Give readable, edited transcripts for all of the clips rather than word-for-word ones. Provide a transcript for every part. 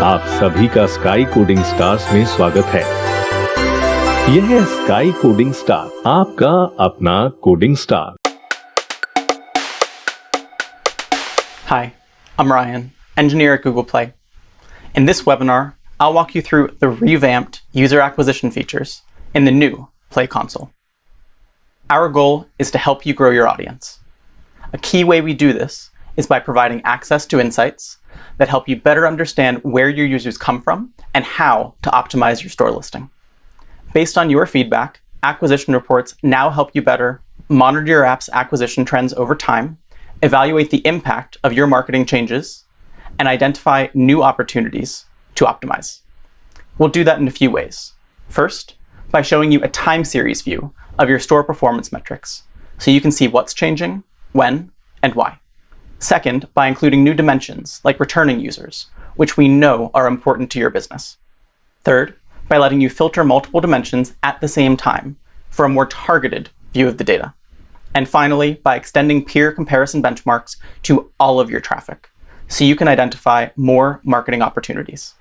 आप सभी का स्काई कोडिंग स्टार्स में स्वागत है। यह है स्काई कोडिंग स्टार, आपका अपना coding star. Hi, I'm Ryan, engineer at Google Play. In this webinar, I'll walk you through the revamped user acquisition features in the new Play console. Our goal is to help you grow your audience. A key way we do this is by providing access to insights that help you better understand where your users come from and how to optimize your store listing. Based on your feedback, acquisition reports now help you better monitor your app's acquisition trends over time, evaluate the impact of your marketing changes, and identify new opportunities to optimize. We'll do that in a few ways. First, by showing you a time series view of your store performance metrics, so you can see what's changing, when, and why. Second, by including new dimensions like returning users, which we know are important to your business. Third, by letting you filter multiple dimensions at the same time for a more targeted view of the data. And finally, by extending peer comparison benchmarks to all of your traffic, so you can identify more marketing opportunities.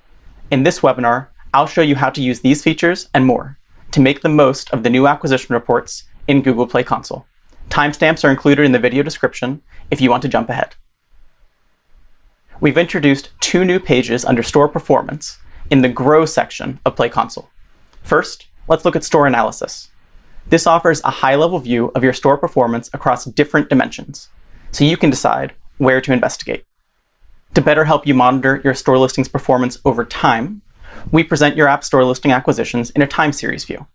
In this webinar, I'll show you how to use these features and more to make the most of the new acquisition reports in Google Play Console. Timestamps are included in the video description if you want to jump ahead. We've introduced two new pages under Store Performance in the Grow section of Play Console. First, let's look at Store Analysis. This offers a high-level view of your store performance across different dimensions, so you can decide where to investigate. To better help you monitor your store listings performance over time, we present your app store listing acquisitions in a time series view,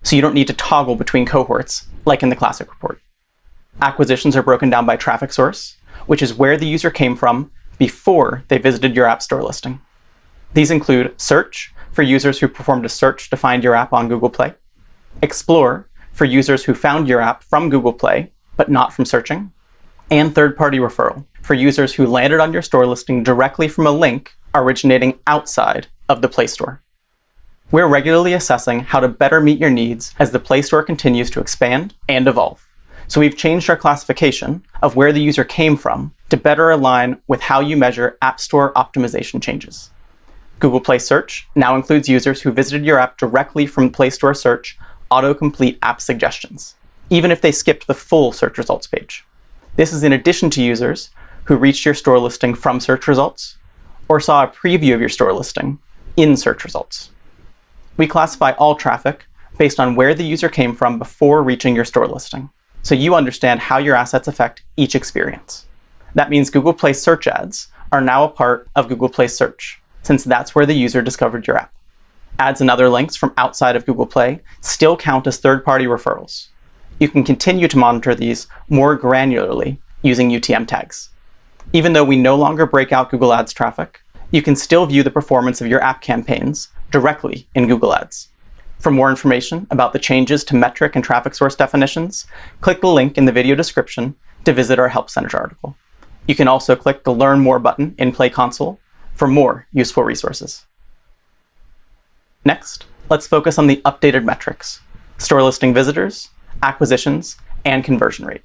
so you don't need to toggle between cohorts like in the classic report. Acquisitions are broken down by traffic source, which is where the user came from before they visited your app store listing. These include Search, for users who performed a search to find your app on Google Play, Explore, for users who found your app from Google Play, but not from searching, and Third-Party Referral, for users who landed on your store listing directly from a link originating outside of the Play Store. We're regularly assessing how to better meet your needs as the Play Store continues to expand and evolve. So we've changed our classification of where the user came from to better align with how you measure App Store optimization changes. Google Play Search now includes users who visited your app directly from Play Store Search autocomplete app suggestions, even if they skipped the full search results page. This is in addition to users who reached your store listing from search results or saw a preview of your store listing in search results. We classify all traffic based on where the user came from before reaching your store listing, so you understand how your assets affect each experience. That means Google Play search ads are now a part of Google Play Search, since that's where the user discovered your app. Ads and other links from outside of Google Play still count as third-party referrals. You can continue to monitor these more granularly using UTM tags. Even though we no longer break out Google Ads traffic, you can still view the performance of your app campaigns directly in Google Ads. For more information about the changes to metric and traffic source definitions, click the link in the video description to visit our Help Center article. You can also click the Learn More button in Play Console for more useful resources. Next, let's focus on the updated metrics: store listing visitors, acquisitions, and conversion rate.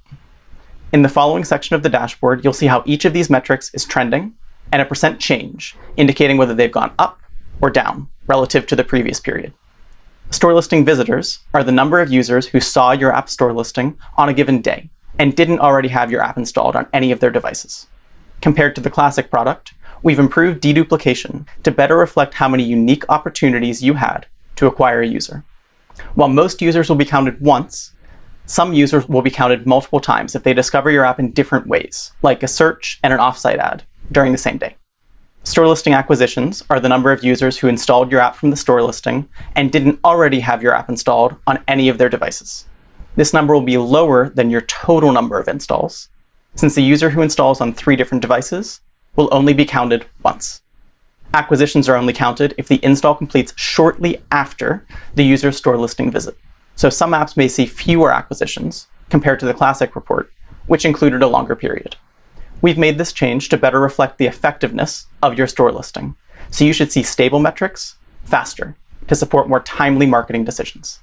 In the following section of the dashboard, you'll see how each of these metrics is trending and a % change, indicating whether they've gone up or down relative to the previous period. Store listing visitors are the number of users who saw your app store listing on a given day and didn't already have your app installed on any of their devices. Compared to the classic product, we've improved deduplication to better reflect how many unique opportunities you had to acquire a user. While most users will be counted once, some users will be counted multiple times if they discover your app in different ways, like a search and an offsite ad during the same day. Store listing acquisitions are the number of users who installed your app from the store listing and didn't already have your app installed on any of their devices. This number will be lower than your total number of installs, since the user who installs on 3 different devices will only be counted once. Acquisitions are only counted if the install completes shortly after the user's store listing visit. So some apps may see fewer acquisitions compared to the classic report, which included a longer period. We've made this change to better reflect the effectiveness of your store listing, so you should see stable metrics faster to support more timely marketing decisions.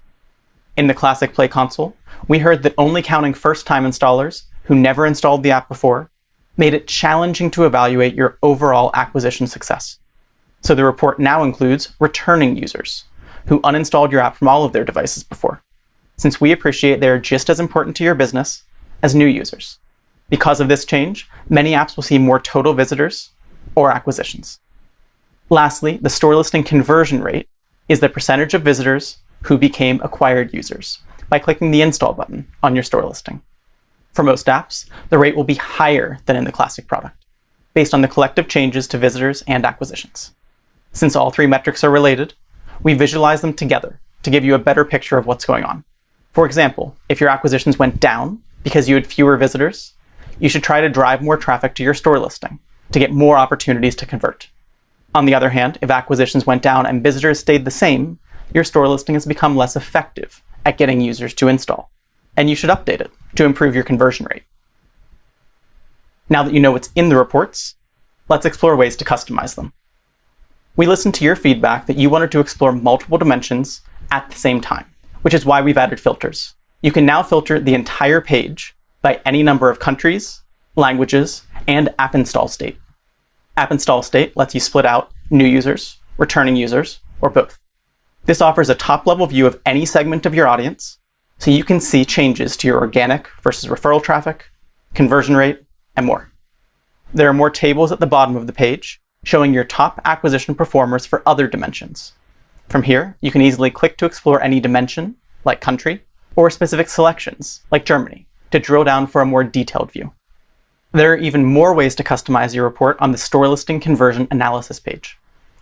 In the classic Play Console, we heard that only counting first-time installers who never installed the app before made it challenging to evaluate your overall acquisition success. So the report now includes returning users who uninstalled your app from all of their devices before, since we appreciate they are just as important to your business as new users. Because of this change, many apps will see more total visitors or acquisitions. Lastly, the store listing conversion rate is the percentage of visitors who became acquired users by clicking the install button on your store listing. For most apps, the rate will be higher than in the classic product, based on the collective changes to visitors and acquisitions. Since all three metrics are related, we visualize them together to give you a better picture of what's going on. For example, if your acquisitions went down because you had fewer visitors, you should try to drive more traffic to your store listing to get more opportunities to convert. On the other hand, if acquisitions went down and visitors stayed the same, your store listing has become less effective at getting users to install, and you should update it to improve your conversion rate. Now that you know what's in the reports, let's explore ways to customize them. We listened to your feedback that you wanted to explore multiple dimensions at the same time, which is why we've added filters. You can now filter the entire page by any number of countries, languages, and app install state. App install state lets you split out new users, returning users, or both. This offers a top-level view of any segment of your audience, so you can see changes to your organic versus referral traffic, conversion rate, and more. There are more tables at the bottom of the page, showing your top acquisition performers for other dimensions. From here, you can easily click to explore any dimension, like country, or specific selections, like Germany, to drill down for a more detailed view. There are even more ways to customize your report on the store listing conversion analysis page.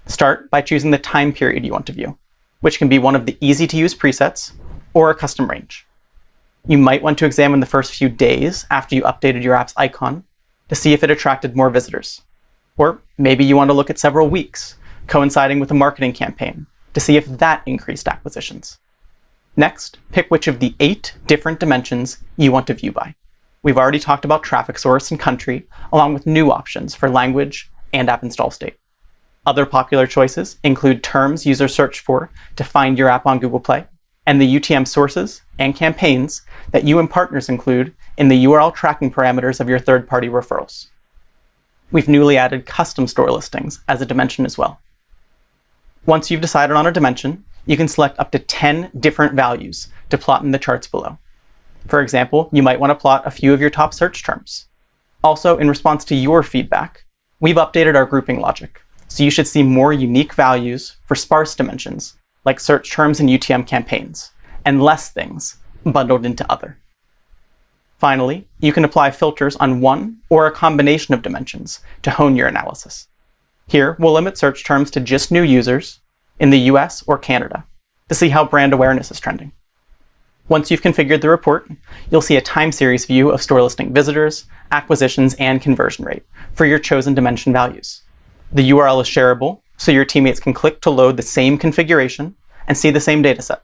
Start by choosing the time period you want to view, which can be one of the easy-to-use presets or a custom range. You might want to examine the first few days after you updated your app's icon to see if it attracted more visitors. Or maybe you want to look at several weeks, coinciding with a marketing campaign, to see if that increased acquisitions. Next, pick which of the 8 different dimensions you want to view by. We've already talked about traffic source and country, along with new options for language and app install state. Other popular choices include terms users search for to find your app on Google Play, and the UTM sources and campaigns that you and partners include in the URL tracking parameters of your third-party referrals. We've newly added custom store listings as a dimension as well. Once you've decided on a dimension, you can select up to 10 different values to plot in the charts below. For example, you might want to plot a few of your top search terms. Also, in response to your feedback, we've updated our grouping logic, so you should see more unique values for sparse dimensions, like search terms and UTM campaigns, and less things bundled into other. Finally, you can apply filters on one or a combination of dimensions to hone your analysis. Here, we'll limit search terms to just new users in the US or Canada to see how brand awareness is trending. Once you've configured the report, you'll see a time series view of store listing visitors, acquisitions, and conversion rate for your chosen dimension values. The URL is shareable, so your teammates can click to load the same configuration and see the same dataset.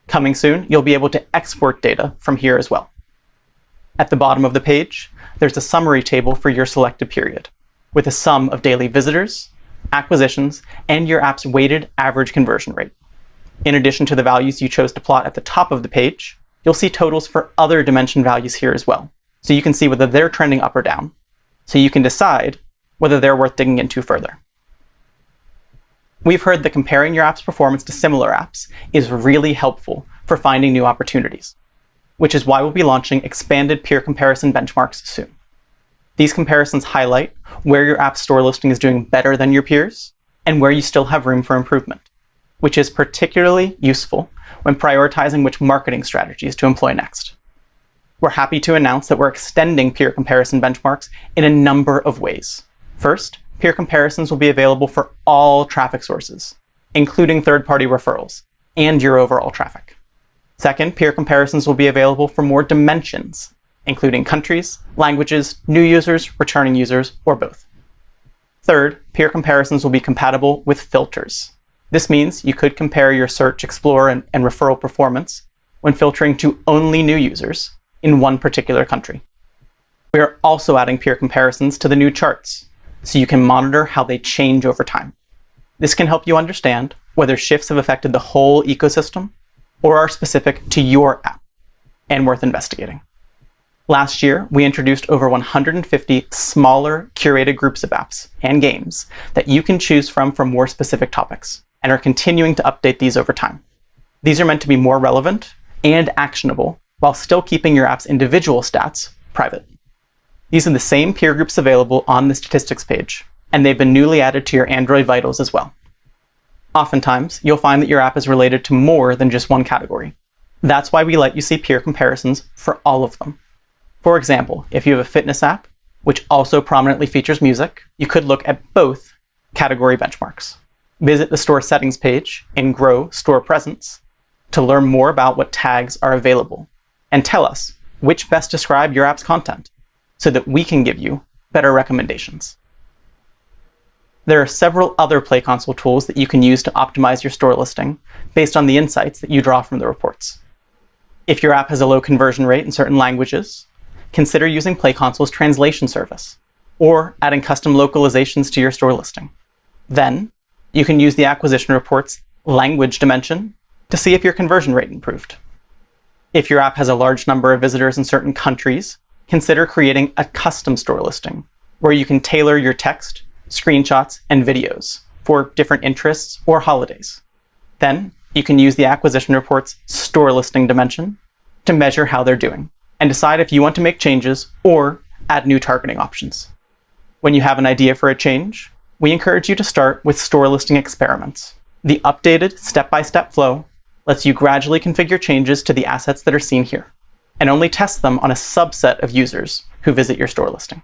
Coming soon, you'll be able to export data from here as well. At the bottom of the page, there's a summary table for your selected period, with a sum of daily visitors, acquisitions, and your app's weighted average conversion rate. In addition to the values you chose to plot at the top of the page, you'll see totals for other dimension values here as well, so you can see whether they're trending up or down, so you can decide whether they're worth digging into further. We've heard that comparing your app's performance to similar apps is really helpful for finding new opportunities, which is why we'll be launching expanded peer comparison benchmarks soon. These comparisons highlight where your app store listing is doing better than your peers and where you still have room for improvement, which is particularly useful when prioritizing which marketing strategies to employ next. We're happy to announce that we're extending peer comparison benchmarks in a number of ways. First, peer comparisons will be available for all traffic sources, including third-party referrals and your overall traffic. Second, peer comparisons will be available for more dimensions, including countries, languages, new users, returning users, or both. Third, peer comparisons will be compatible with filters. This means you could compare your search, explore, and referral performance when filtering to only new users in one particular country. We are also adding peer comparisons to the new charts, so you can monitor how they change over time. This can help you understand whether shifts have affected the whole ecosystem or are specific to your app and worth investigating. Last year, we introduced over 150 smaller curated groups of apps and games that you can choose from for more specific topics, and are continuing to update these over time. These are meant to be more relevant and actionable while still keeping your app's individual stats private. These are the same peer groups available on the statistics page, and they've been newly added to your Android Vitals as well. Oftentimes, you'll find that your app is related to more than just one category. That's why we let you see peer comparisons for all of them. For example, if you have a fitness app, which also prominently features music, you could look at both category benchmarks. Visit the store settings page and Grow Store Presence to learn more about what tags are available, and tell us which best describe your app's content so that we can give you better recommendations. There are several other Play Console tools that you can use to optimize your store listing based on the insights that you draw from the reports. If your app has a low conversion rate in certain languages, consider using Play Console's translation service, or adding custom localizations to your store listing. Then, you can use the acquisition report's language dimension to see if your conversion rate improved. If your app has a large number of visitors in certain countries, consider creating a custom store listing, where you can tailor your text, screenshots, and videos for different interests or holidays. Then, you can use the acquisition report's store listing dimension to measure how they're doing, and decide if you want to make changes or add new targeting options. When you have an idea for a change, we encourage you to start with store listing experiments. The updated step-by-step flow lets you gradually configure changes to the assets that are seen here, and only test them on a subset of users who visit your store listing.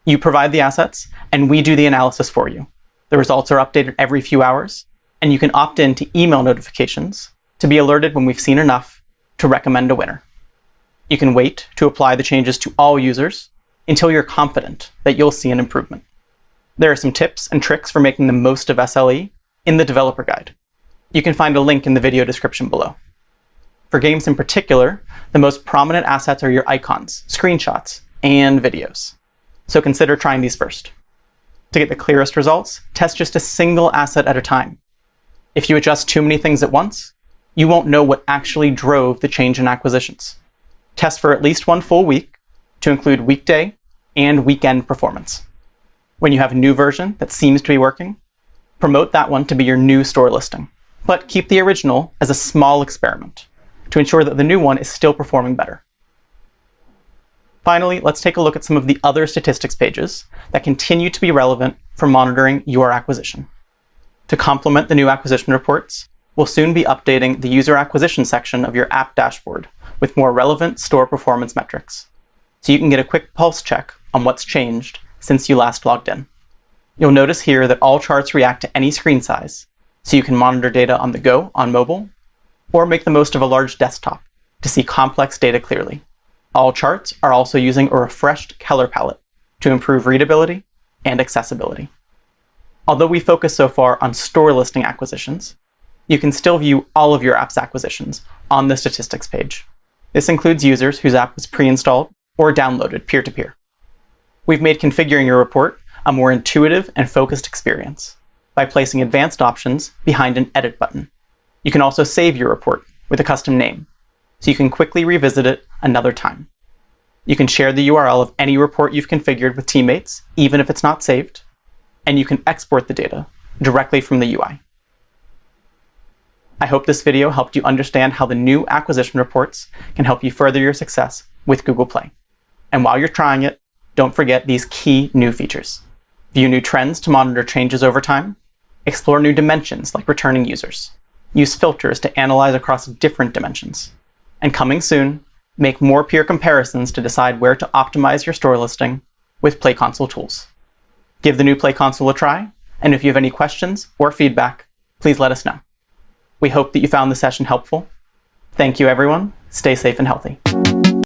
You provide the assets, and we do the analysis for you. The results are updated every few hours, and you can opt in to email notifications to be alerted when we've seen enough to recommend a winner. You can wait to apply the changes to all users until you're confident that you'll see an improvement. There are some tips and tricks for making the most of SLE in the developer guide. You can find a link in the video description below. For games in particular, the most prominent assets are your icons, screenshots, and videos. So consider trying these first. To get the clearest results, test just a single asset at a time. If you adjust too many things at once, you won't know what actually drove the change in acquisitions. Test for at least one full week to include weekday and weekend performance. When you have a new version that seems to be working, promote that one to be your new store listing, but keep the original as a small experiment to ensure that the new one is still performing better. Finally, let's take a look at some of the other statistics pages that continue to be relevant for monitoring your acquisition. To complement the new acquisition reports, we'll soon be updating the user acquisition section of your app dashboard with more relevant store performance metrics, so you can get a quick pulse check on what's changed since you last logged in. You'll notice here that all charts react to any screen size, so you can monitor data on the go on mobile, or make the most of a large desktop to see complex data clearly. All charts are also using a refreshed color palette to improve readability and accessibility. Although we focus so far on store listing acquisitions, you can still view all of your app's acquisitions on the statistics page. This includes users whose app was pre-installed or downloaded peer-to-peer. We've made configuring your report a more intuitive and focused experience by placing advanced options behind an edit button. You can also save your report with a custom name, so you can quickly revisit it another time. You can share the URL of any report you've configured with teammates, even if it's not saved, and you can export the data directly from the UI. I hope this video helped you understand how the new acquisition reports can help you further your success with Google Play. And while you're trying it, don't forget these key new features. View new trends to monitor changes over time. Explore new dimensions like returning users. Use filters to analyze across different dimensions. And coming soon, make more peer comparisons to decide where to optimize your store listing with Play Console tools. Give the new Play Console a try, and if you have any questions or feedback, please let us know. We hope that you found the session helpful. Thank you, everyone. Stay safe and healthy.